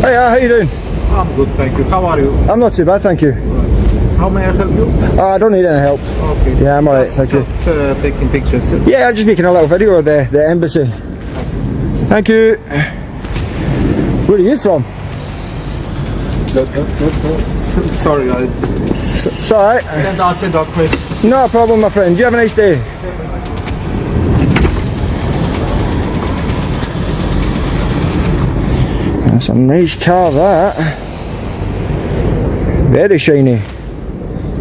Hiya, how you doing? I'm good, thank you. How are you? I'm not too bad, thank you. How may I help you? I don't need any help. Okay. Yeah, I'm alright, thank you. Just taking pictures. Yeah, I'm just making a little video of the embassy. Thank you. Where are you from? Sorry, It's alright. I can't answer that question. No problem, my friend. You have a nice day. That's a nice car, that. Very shiny.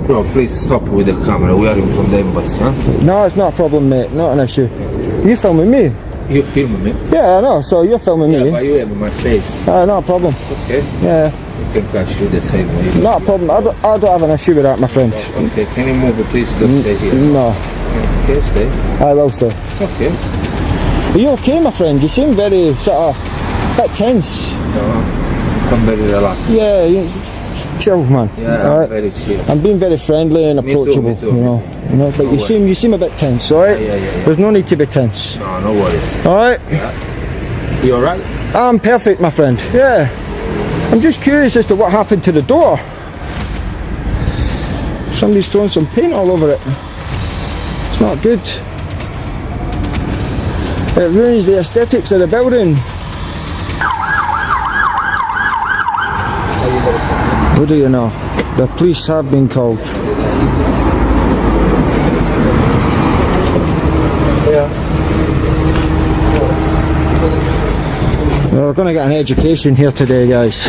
Bro, please stop with the camera. We are in from the embassy, huh? No, it's not a problem, mate. Not an issue. You filming me? You filming me? Yeah, I know. So you're filming me. Yeah, but you have my face. Not a problem. Okay. Yeah. You can catch you the same way. Not a problem. I don't have an issue with that, my friend. Okay, can you move it, please? Don't stay here. No. Okay, stay. I will stay. Okay. Are you okay, my friend? You seem very sort of bit tense. No, I'm very relaxed. Yeah, chill, man. Yeah, I'm very chill. I'm being very friendly and approachable. Me too, you know. But you seem a bit tense, all right? Yeah. There's no need to be tense. No worries. All right. Yeah. You all right? I'm perfect, my friend. Yeah. I'm just curious as to what happened to the door. Somebody's thrown some paint all over it. It's not good. It ruins the aesthetics of the building. What do you know? The police have been called. We're going to get an education here today, guys.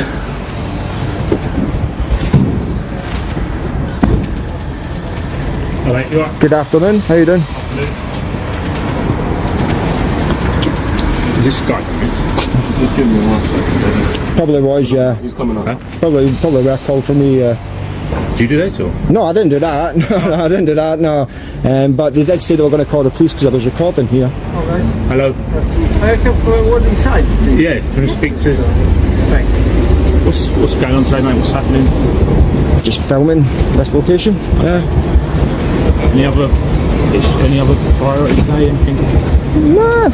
Alright, you alright? Good afternoon. How you doing? Is this guy coming? Just give me 1 second. Probably was, yeah. He's coming up. Probably were called for me. Do you do that or? No, I didn't do that. No, I didn't do that. No. But they did say they were going to call the police because I was recording here. Oh, guys. Hello? I have one inside, please. Yeah, can you speak to... What's going on today, mate? What's happening? Just filming this location. Yeah. Any other priorities today? Anything? No,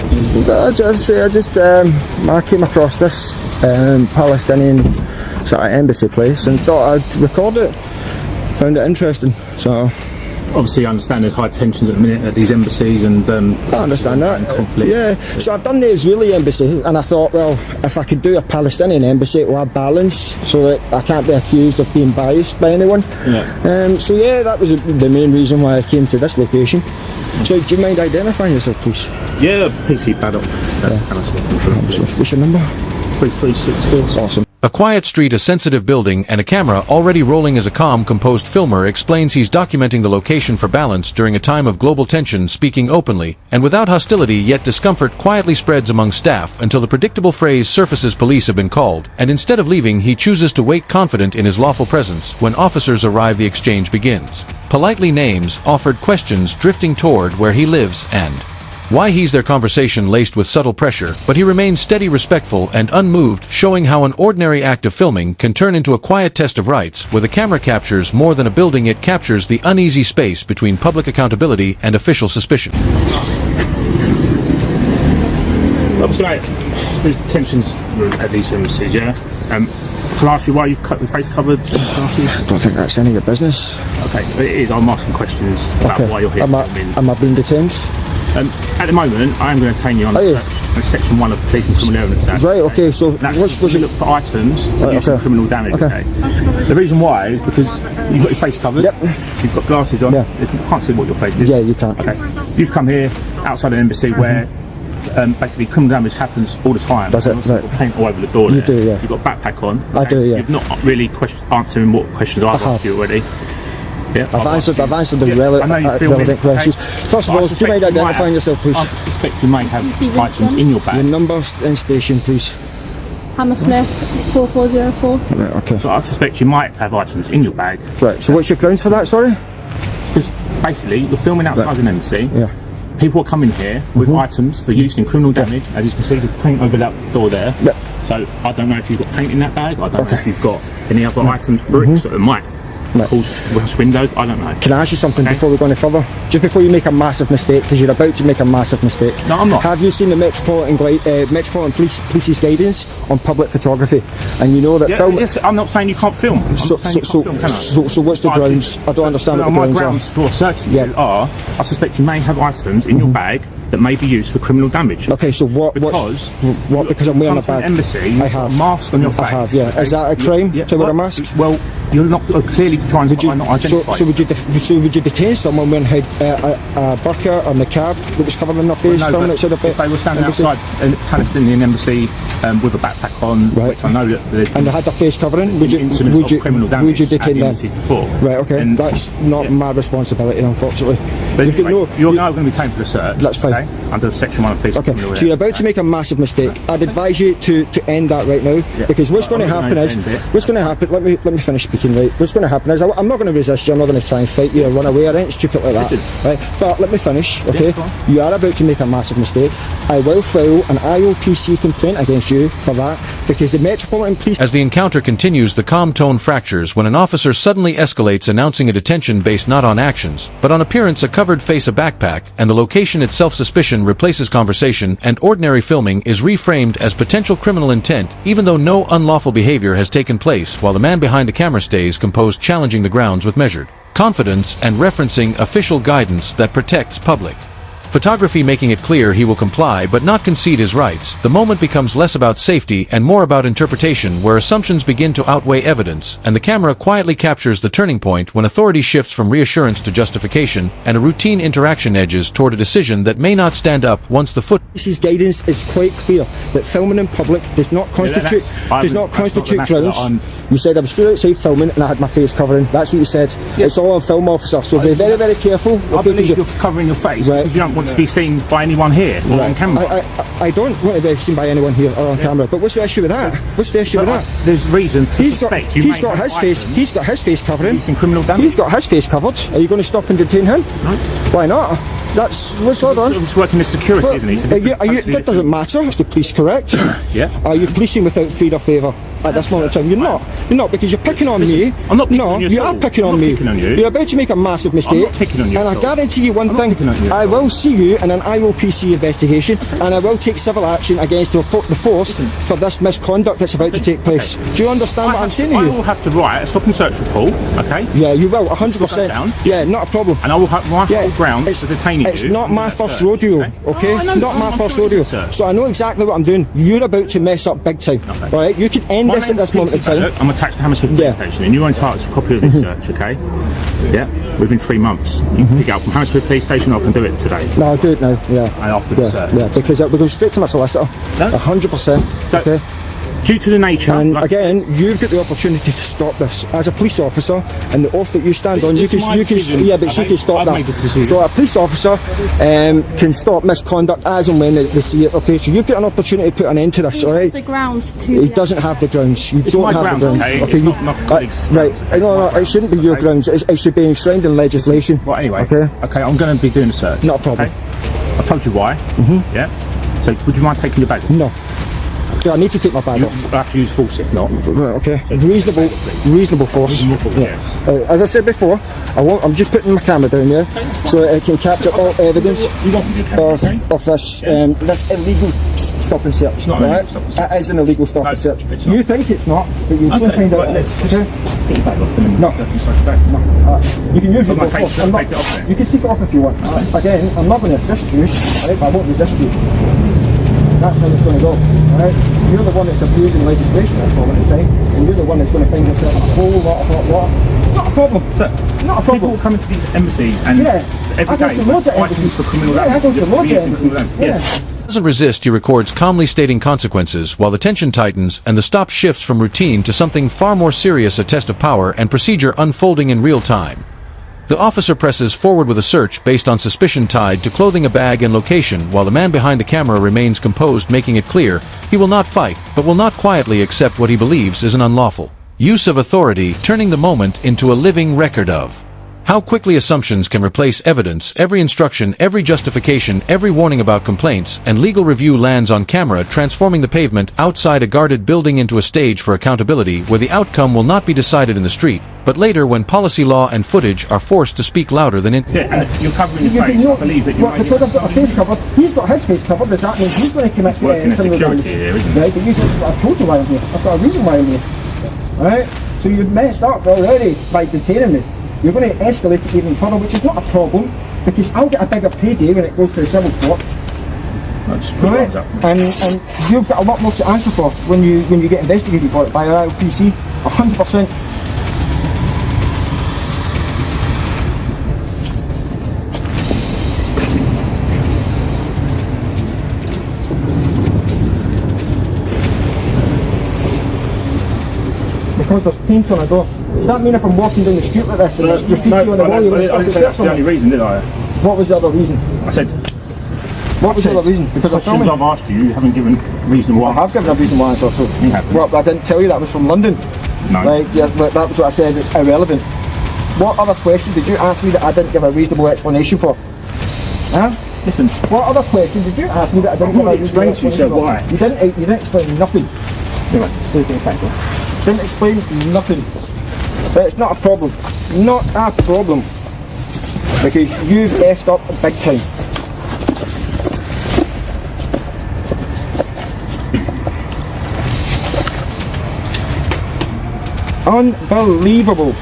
I came across this Palestinian sort of embassy place and thought I'd record it. Found it interesting, so. Obviously, I understand there's high tensions at the minute at these embassies and I understand that. and conflict. Yeah, so I've done the Israeli embassy and I thought, well, if I could do a Palestinian embassy, it will have balance so that I can't be accused of being biased by anyone. Yeah. So yeah, that was the main reason why I came to this location. So do you mind identifying yourself, please? Yeah, PC Paddock. What's your number? 3364. Awesome. A quiet street, a sensitive building, and a camera already rolling as a calm, composed filmer explains he's documenting the location for balance during a time of global tension, speaking openly, and without hostility, yet discomfort quietly spreads among staff until the predictable phrase surfaces police have been called, and instead of leaving, he chooses to wait confident in his lawful presence. When officers arrive, the exchange begins. Politely names, offered questions drifting toward where he lives and why he's their conversation laced with subtle pressure, but he remains steady, respectful, and unmoved, showing how an ordinary act of filming can turn into a quiet test of rights, where the camera captures more than a building, it captures the uneasy space between public accountability and official suspicion. Obviously, mate, there's tensions at these embassies, yeah? Can I ask you why you've cut your face covered in classes? I don't think that's any of your business. Okay, it is. I'm asking questions about why you're here. Am I being detained? At the moment, I am going to detain you on Section 1 of Police and Criminal Evidence Act. Right, okay, so what's you look for items for use in criminal damage, okay? The reason why is because you've got your face covered, you've got glasses on, you can't see what your face is. Yeah, you can't. Okay, you've come here outside an embassy where basically criminal damage happens all the time. Does it? You've got paint all over the door there. You do, yeah. You've got backpack on. Okay? I do, yeah. You've not really answering what questions I've asked you already. Yeah, I've answered the relevant questions. First of all, do you mind identifying yourself, please? I suspect you may have items in your bag. Your number and station, please. Hammersmith 4404. Right, okay. So I suspect you might have items in your bag. Right, so what's your grounds for that, sorry? Because basically, you're filming outside an embassy. Yeah. People are coming here with items for use in criminal damage. As you can see, there's paint over that door there. So I don't know if you've got paint in that bag. I don't know if you've got any other items, bricks, or it might. Right. Wash windows. I don't know. Can I ask you something before we go any further? Just before you make a massive mistake, because you're about to make a massive mistake. No, I'm not. Have you seen the Metropolitan Police's guidance on public photography? And you know that film. Yes, I'm not saying you can't film. So what's the grounds? I don't understand what the my grounds grounds are. for searching you are, I suspect you may have items in your bag that may be used for criminal damage. Okay, so because I'm wearing a bag. Embassy, I have a mask on your face. I have, yeah. Is that a crime to wear a mask? Well, you're not clearly trying to not identify. So would you detain someone wearing a burqa or niqab that was covering their face? No, if they were standing outside a Palestinian embassy with a backpack on, which I know that and they had their face covering, would you detain them? Before. Right, okay. And that's not my responsibility, unfortunately. But you're now going to be taken for the search. That's fine. Okay? Under Section 1 of Police. Okay, so you're about to make a massive mistake. I'd advise you to end that right now, because what's going to happen is, let me finish speaking, right? What's going to happen is, I'm not going to resist you, I'm not going to try and fight you or run away or anything stupid like that, right? But let me finish, okay? You are about to make a massive mistake. I will file an IOPC complaint against you for that, because the Metropolitan Police... As the encounter continues, the calm tone fractures when an officer suddenly escalates, announcing a detention based not on actions, but on appearance, a covered face, a backpack, and the location itself. Suspicion replaces conversation, and ordinary filming is reframed as potential criminal intent, even though no unlawful behavior has taken place, while the man behind the camera stays composed, challenging the grounds with measured confidence and referencing official guidance that protects public photography, making it clear he will comply but not concede his rights. The moment becomes less about safety and more about interpretation, where assumptions begin to outweigh evidence, and the camera quietly captures the turning point when authority shifts from reassurance to justification, and a routine interaction edges toward a decision that may not stand up once the Police's guidance is quite clear that filming in public does not constitute grounds. You said I was still outside filming and I had my face covering. That's what you said. It's all on film, officer, so be very, very careful. I believe you're covering your face because you don't want to be seen by anyone here or on camera. I don't want to be seen by anyone here or on camera, but what's the issue with that? What's the issue with that? There's reason to suspect he's got his face covering. Criminal damage. He's got his face covered. Are you going to stop and detain him? No. Why not? What's hold on. He's working as security, isn't he? That doesn't matter. It's the police, correct? Yeah. Are you policing without fear or favour at this moment in time? You're not. You're not, because you're picking on me. I'm not picking on you. You are picking on me. You're about to make a massive mistake. I'm not picking on you. And I guarantee you one thing. I will see you in an IOPC investigation, and I will take civil action against the force for this misconduct that's about to take place. Do you understand what I'm saying to you? I will have to write a stop and search report, okay? Yeah, you will, 100%. Yeah, not a problem. And I will have my whole grounds for detaining you. It's not my first rodeo, okay? Not my first rodeo. So I know exactly what I'm doing. You're about to mess up big time. Alright, you could end this at this moment in time. I'm attached to Hammersmith Police Station, and you're entitled to a copy of this search, okay? Yeah, within 3 months. You can pick it up from Hammersmith Police Station, or I can do it today. No, I'll do it now, yeah. And after the search. Yeah, because we're going straight to my solicitor. 100%. Okay. Due to the nature, and again, you've got the opportunity to stop this as a police officer, and the oath that you stand on, you can stop that. So a police officer can stop misconduct as and when they see it. Okay, so you've got an opportunity to put an end to this. All right. The grounds He doesn't have the grounds. You don't have the grounds. Okay, right. No, it shouldn't be your grounds. It should be enshrined in legislation. Well, anyway. Okay, I'm going to be doing a search. Not a problem. I told you why. Yeah. So, would you mind taking your bag off? No. Yeah, I need to take my bag off. I have to use force if not. Right, okay. Reasonable force. Yes. As I said before, I'm just putting my camera down here so it can capture all evidence of this illegal stop and search. It's not right? It is an illegal stop and search. You think it's not, but you'll soon find out it is. Okay? Take your bag off. No. You can use it for force. You can take it off if you want. Again, I'm not going to assist you, right, but I won't resist you. That's how it's going to go. Alright? You're the one that's abusing legislation at this moment in time, and you're the one that's going to find yourself a whole lot of hot water. Not a problem, sir. Not a problem. People come into these embassies and every day for criminal damage. I go to loads of embassies. Yes. Doesn't resist, he records, calmly stating consequences, while the tension tightens and the stop shifts from routine to something far more serious, a test of power and procedure unfolding in real time. The officer presses forward with a search based on suspicion tied to clothing, a bag, and location, while the man behind the camera remains composed, making it clear he will not fight, but will not quietly accept what he believes is an unlawful use of authority, turning the moment into a living record of How quickly assumptions can replace evidence, every instruction, every justification, every warning about complaints, and legal review lands on camera, transforming the pavement outside a guarded building into a stage for accountability where the outcome will not be decided in the street, but later when policy, law, and footage are forced to speak louder than in... Yeah, and you're covering your face, I believe that you're... Because I've got a face covered, he's got his face covered, does that mean he's going to commit... working as security here, isn't Right, but I've told you why I'm here. I've got a reason why I'm here. Alright? So you've messed up already by detaining this. You're going to escalate it even further, which is not a problem, because I'll get a bigger payday when it goes to the civil court. Right? And you've got a lot more to answer for when you get investigated for it by our IOPC. 100%. Because there's paint on a door. Does that mean if I'm walking down the street like this and there's graffiti on the wall, I didn't say that's the only reason, did I? What was the other reason? I said... What was the other reason? Because questions I've asked you haven't given reason why. I have given a reason why I thought so. You haven't. Well, I didn't tell you that was from London. No. Like, yeah, but that was what I said, it's irrelevant. What other question did you ask me that I didn't give a reasonable explanation for? Huh? Listen. What other question did you ask me that I didn't give a reasonable explanation for? Why? You didn't explain nothing. Anyway, stay back. Didn't explain nothing. But it's not a problem. Not a problem. Because you've effed up big time. Unbelievable.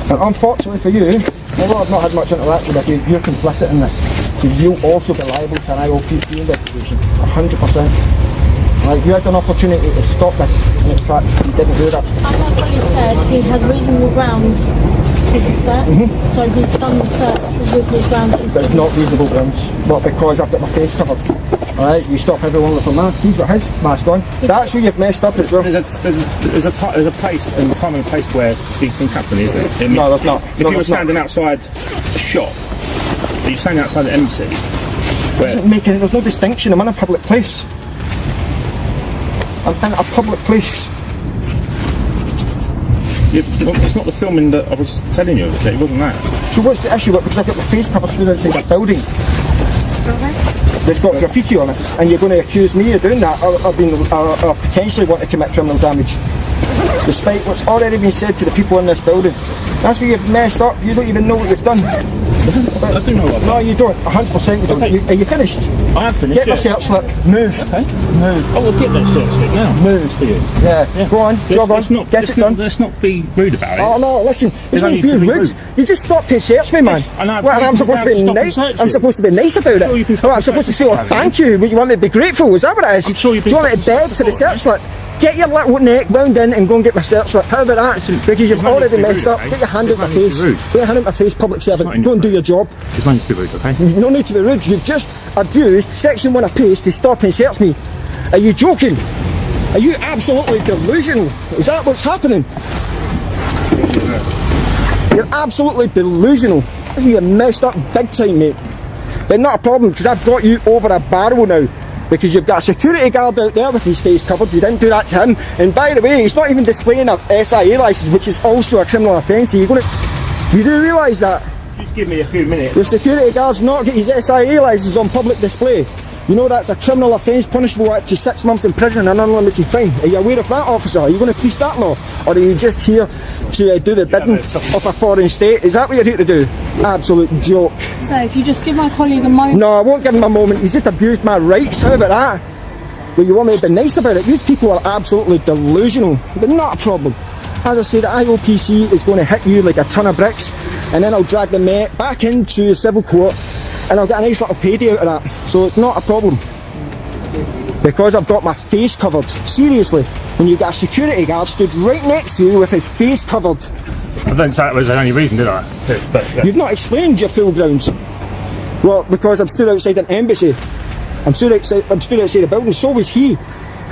And unfortunately for you, although I've not had much interaction with you, you're complicit in this. So you'll also be liable to an IOPC investigation. 100%. Like, you had an opportunity to stop this in its tracks, you didn't do that. As I've already said, he had reasonable grounds to suspect, so he's done the search with his grounds. But it's not reasonable grounds, but because I've got my face covered. Alright, you stop everyone with a mask, he's got his mask on. That's where you've messed up as well. There's a place and a time and a place where these things happen, is there? I mean, No, there's not. If you were standing outside a shop, are you standing outside the embassy? There's no distinction, I'm in a public place. I'm in a public place. It's not the filming that I was telling you, it wasn't that. So what's the issue? Because I've got my face covered through outside the building. That's got graffiti on it, and you're going to accuse me of doing that, or potentially want to commit criminal damage, despite what's already been said to the people in this building. That's where you've messed up. You don't even know what you've done. I do know what I've done. No, you don't. 100% you don't. Okay. Are you finished? I am finished. Get my search slip. Move. Okay. Move. I will get that search slip now. Move. It's for you. Yeah. Go on. Jog on. Get it done. Let's not be rude about it. Oh no! Listen, it's not being rude. You just stopped to search me, man. Yes, I know, Well, I'm supposed to be nice. I'm supposed to be nice about it. Sure you can Oh, I'm supposed to say, "Oh, thank you." But you want me to be grateful? Is that what it is? I'm sure you've been Do you want me to beg for the search slip? Get your little neck round in and go and get my search slip. How about that? Listen, because you've there's no need already to be messed rude, up. okay? Get your hand out my There's no need to face. be rude. Get your hand out my face, public servant. not Go and do your job. There's no need to be rude, okay? No need to be rude. You've just abused Section 1 of PACE to stop and search me. Are you joking? Are you absolutely delusional? Is that what's happening? You're absolutely delusional. You're messed up big time, mate. But not a problem, because I've got you over a barrel now. Because you've got a security guard out there with his face covered. You didn't do that to him. And by the way, he's not even displaying a SIA licence, which is also a criminal offence. You do realise that? Just give me a few minutes. The security guard's not got his SIA licence on public display. You know that's a criminal offence punishable up to 6 months in prison and unlimited fine. Are you aware of that, officer? Are you going to police that law? Or are you just here to do the bidding of a foreign state? Is that what you're here to do? Absolute joke. So if you just give my colleague a moment. No, I won't give him a moment. He's just abused my rights. How about that? Well, you want me to be nice about it? These people are absolutely delusional. But not a problem. As I say, the IOPC is going to hit you like a ton of bricks, and then I'll drag the Met back into the civil court, and I'll get a nice little payday out of that. So it's not a problem. Because I've got my face covered. Seriously, when you got a security guard stood right next to you with his face covered. I didn't say that was the only reason, did I? But, yeah. You've not explained your full grounds. Well, because I'm stood outside an embassy. I'm stood outside the building, so was he.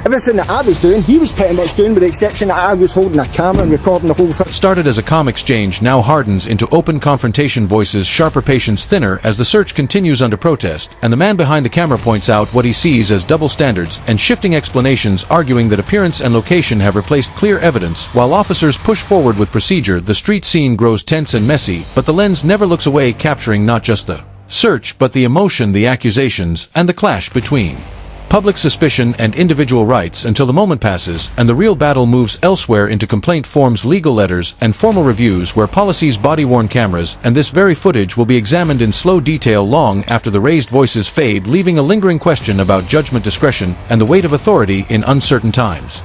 Everything that I was doing, he was pretty much doing, with the exception that I was holding a camera and recording the whole thing. Started as a calm exchange now hardens into open confrontation, voices sharper, patience thinner as the search continues under protest, and the man behind the camera points out what he sees as double standards and shifting explanations, arguing that appearance and location have replaced clear evidence. While officers push forward with procedure, the street scene grows tense and messy, but the lens never looks away, capturing not just the search but the emotion, the accusations, and the clash between public suspicion and individual rights, until the moment passes and the real battle moves elsewhere into complaint forms, legal letters, and formal reviews where policies, body-worn cameras, and this very footage will be examined in slow detail long after the raised voices fade, leaving a lingering question about judgment, discretion, and the weight of authority in uncertain times.